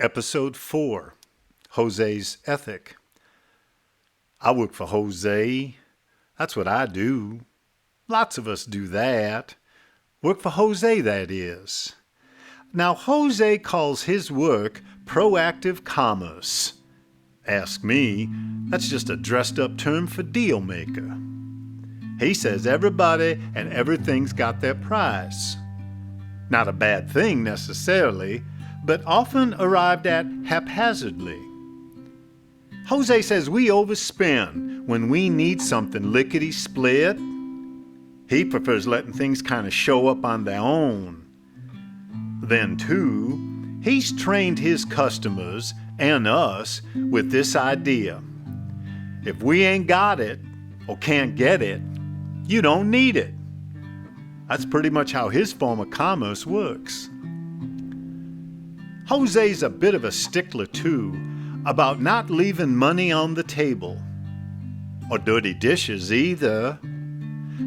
Episode 4, Jose's Ethic. I work for Jose. That's what I do. Lots of us do that. Work for Jose, that is. Now, Jose calls his work proactive commerce. Ask me, that's just a dressed-up term for deal maker. He says everybody and everything's got their price. Not a bad thing necessarily, but often arrived at haphazardly. Jose says we overspend when we need something lickety-split. He prefers letting things kind of show up on their own. Then, too, he's trained his customers and us with this idea. If we ain't got it or can't get it, you don't need it. That's pretty much how his form of commerce works. Jose's a bit of a stickler, too, about not leaving money on the table. Or dirty dishes, either.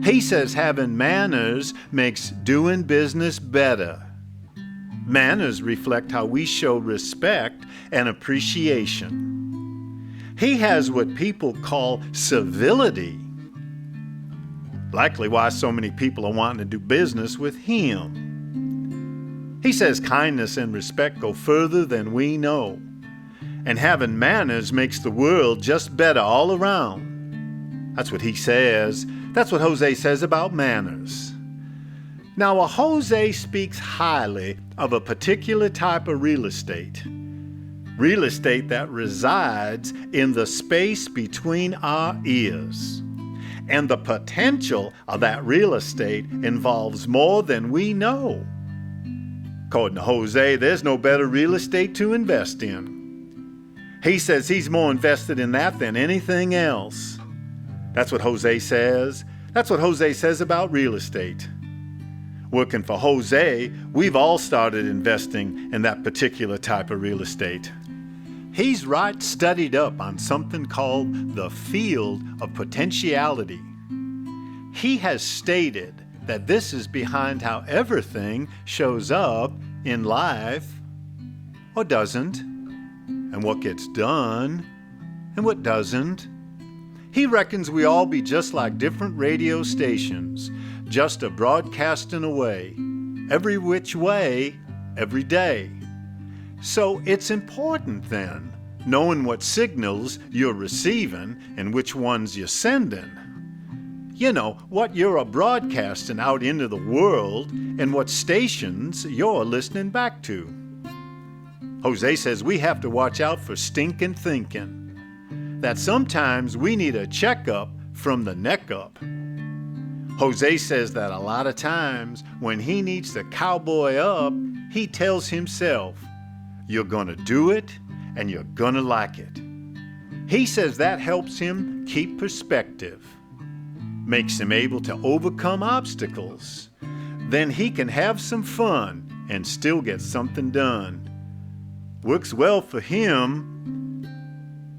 He says having manners makes doing business better. Manners reflect how we show respect and appreciation. He has what people call civility. Likely why so many people are wanting to do business with him. He says kindness and respect go further than we know. And having manners makes the world just better all around. That's what he says. That's what Jose says about manners. Now, a Jose speaks highly of a particular type of real estate. Real estate that resides in the space between our ears. And the potential of that real estate involves more than we know. According to Jose, there's no better real estate to invest in. He says he's more invested in that than anything else. That's what Jose says. That's what Jose says about real estate. Working for Jose, we've all started investing in that particular type of real estate. He's right studied up on something called the field of potentiality. He has stated that this is behind how everything shows up in life or doesn't, and what gets done and what doesn't. He reckons we all be just like different radio stations, just a broadcasting away, every which way, every day. So it's important then, knowing what signals you're receiving and which ones you're sending. You know, what you're broadcasting out into the world and what stations you're listening back to. Jose says we have to watch out for stinking thinking. That sometimes we need a checkup from the neck up. Jose says that a lot of times when he needs to cowboy up, he tells himself, you're gonna do it and you're gonna like it. He says that helps him keep perspective. Makes him able to overcome obstacles. Then he can have some fun and still get something done. Works well for him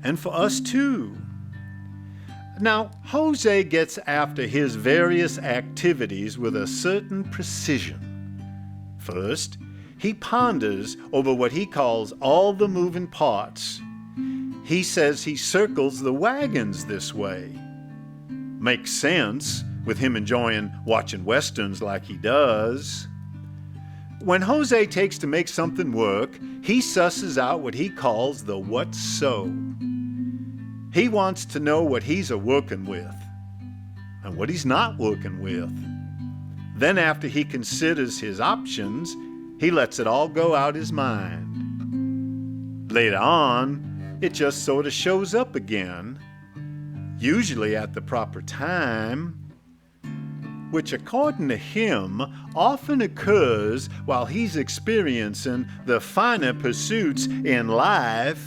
and for us too. Now, Jose gets after his various activities with a certain precision. First, he ponders over what he calls all the moving parts. He says he circles the wagons this way. Makes sense with him enjoying watching westerns like he does. When Jose takes to make something work, he susses out what he calls the what's so. He wants to know what he's a-working with and what he's not working with. Then after he considers his options, he lets it all go out his mind. Later on, it just sort of shows up again, usually at the proper time, which according to him often occurs while he's experiencing the finer pursuits in life.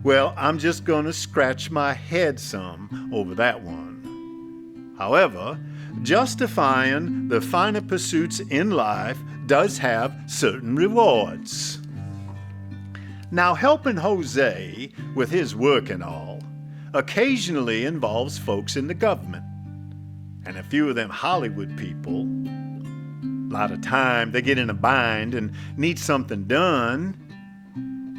Well, I'm just going to scratch my head some over that one. However, justifying the finer pursuits in life does have certain rewards. Now, helping Jose with his work and all occasionally involves folks in the government. And a few of them Hollywood people, a lot of time they get in a bind and need something done.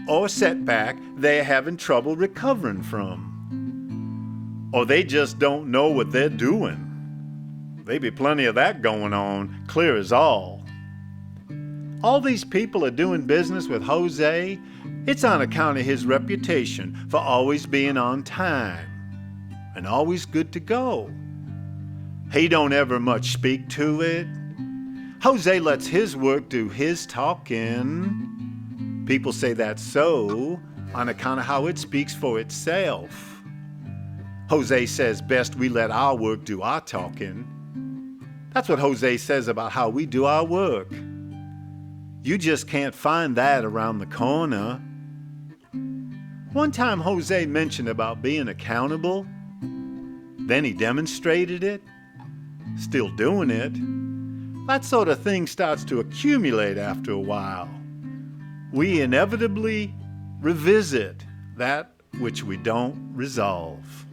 or setback they're having trouble recovering from. Or they just don't know what they're doing. There be plenty of that going on, clear as all. All these people are doing business with Jose. It's on account of his reputation for always being on time and always good to go. He don't ever much speak to it. Jose lets his work do his talking. People say that's so on account of how it speaks for itself. Jose says best we let our work do our talking. That's what Jose says about how we do our work. You just can't find that around the corner. One time Jose mentioned about being accountable. Then he demonstrated it. Still doing it. That sort of thing starts to accumulate after a while. We inevitably revisit that which we don't resolve.